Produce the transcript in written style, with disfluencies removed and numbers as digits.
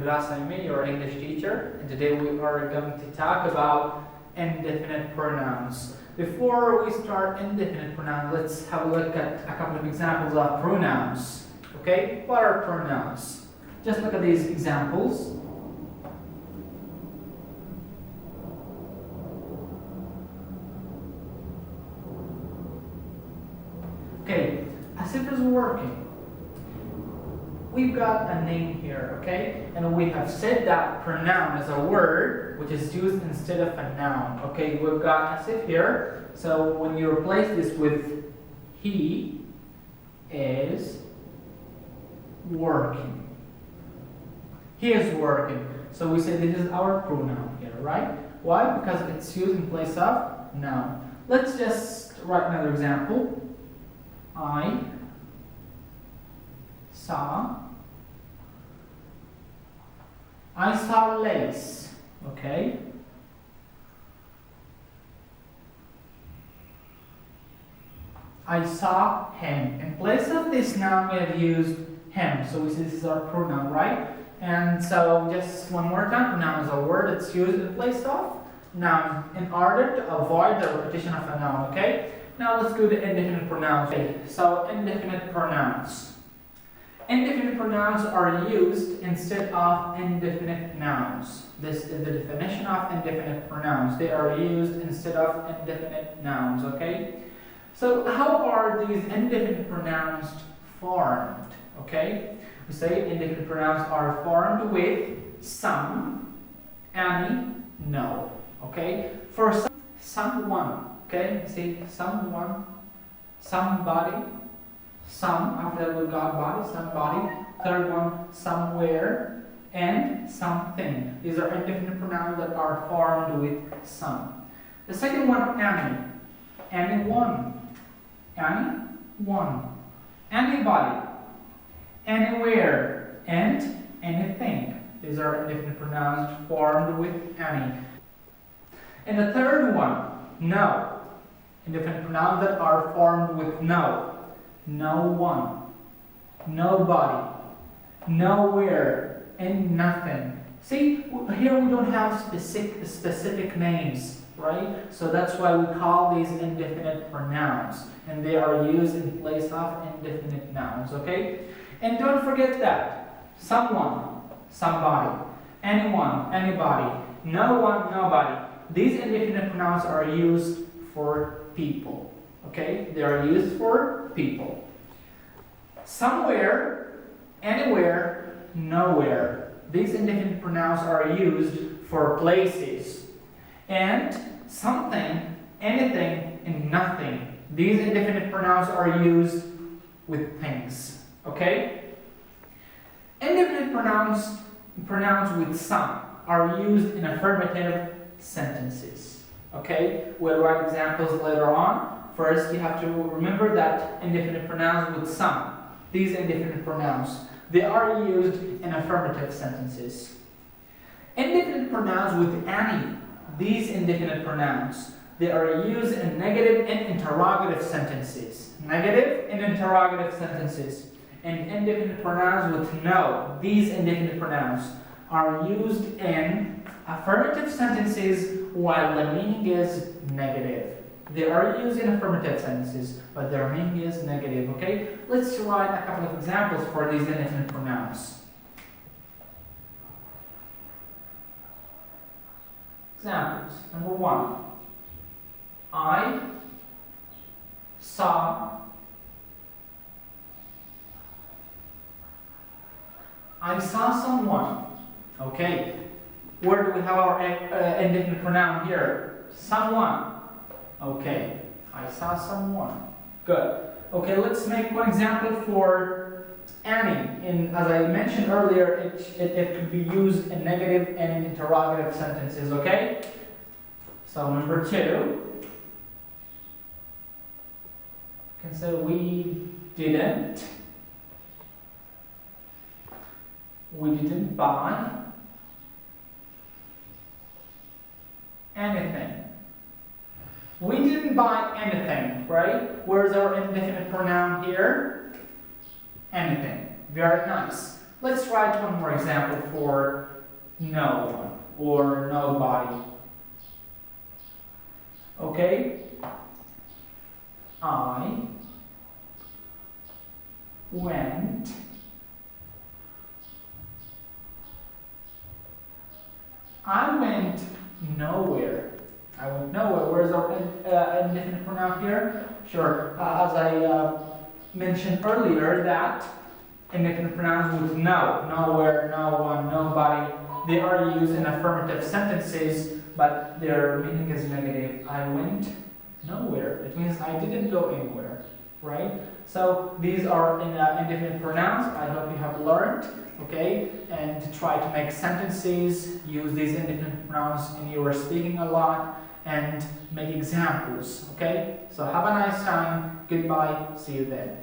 class. I'm me, your English teacher, and today we are going to talk about indefinite pronouns. Before we start indefinite pronouns, let's have a look at a couple of examples of pronouns. Okay, what are pronouns? Just look at these examples. Okay, as if it's working. We've got a name here, okay? And we have said that pronoun is a word which is used instead of a noun. Okay, we've got as if here. So when you replace this with he is working. He is working. So we say this is our pronoun here, right? Why? Because it's used in place of noun. Let's just write another example. I saw lace, okay? I saw him. In place of this noun, we have used him. So we say this is our pronoun, right? And so just one more time, pronoun is a word that's used in place of noun in order to avoid the repetition of a noun, okay? Now let's go to indefinite pronouns. Okay, so indefinite pronouns. Indefinite pronouns are used instead of indefinite nouns. This is the definition of indefinite pronouns. They are used instead of indefinite nouns, okay? So how are these indefinite pronouns formed? Okay? We say indefinite pronouns are formed with some, any, no. Okay? For someone, okay? See, someone, somebody, some, after that we've got body, somebody. Third one, somewhere, and something. These are indefinite pronouns that are formed with some. The second one, any. Anyone. Anyone. Anybody. Anywhere. And anything. These are indefinite pronouns formed with any. And the third one, no. Indefinite pronouns that are formed with no. No one, nobody, nowhere, and nothing. See, here we don't have specific names, right? So that's why we call these indefinite pronouns, and they are used in place of indefinite nouns, okay? And don't forget that someone, somebody, anyone, anybody, no one, nobody. These indefinite pronouns are used for people. Okay, they are used for people. Somewhere, anywhere, nowhere. These indefinite pronouns are used for places. And something, anything, and nothing. These indefinite pronouns are used with things. Okay? Indefinite pronouns with some are used in affirmative sentences. Okay? We'll write examples later on. First, you have to remember that indefinite pronouns with some, these indefinite pronouns, they are used in affirmative sentences. Indefinite pronouns with any, these indefinite pronouns, they are used in negative and interrogative sentences. Negative and interrogative sentences. And indefinite pronouns with no, these indefinite pronouns, are used in affirmative sentences while the meaning is negative. They are used in affirmative sentences, but their meaning is negative, okay? Let's write a couple of examples for these indefinite pronouns. Examples. Number one. I saw someone. Okay. Where do we have our indefinite pronoun here? Someone. Okay, I saw someone. Good. Okay, let's make one example for any. As I mentioned earlier, it could be used in negative and interrogative sentences, okay? So number two, you can say we didn't buy anything. We didn't buy anything, right? Where's our indefinite pronoun here? Anything. Very nice. Let's write one more example for no one or nobody. Okay? I went nowhere. I went nowhere. Where's our indefinite pronoun here? Sure. As I mentioned earlier, that indefinite pronouns with no, nowhere, no one, nobody, they are used in affirmative sentences, but their meaning is negative. I went nowhere. It means I didn't go anywhere, right? So these are indefinite pronouns. I hope you have learned, okay? And to try to make sentences, use these indefinite pronouns in your speaking a lot, and make examples, okay? So have a nice time. Goodbye. See you then.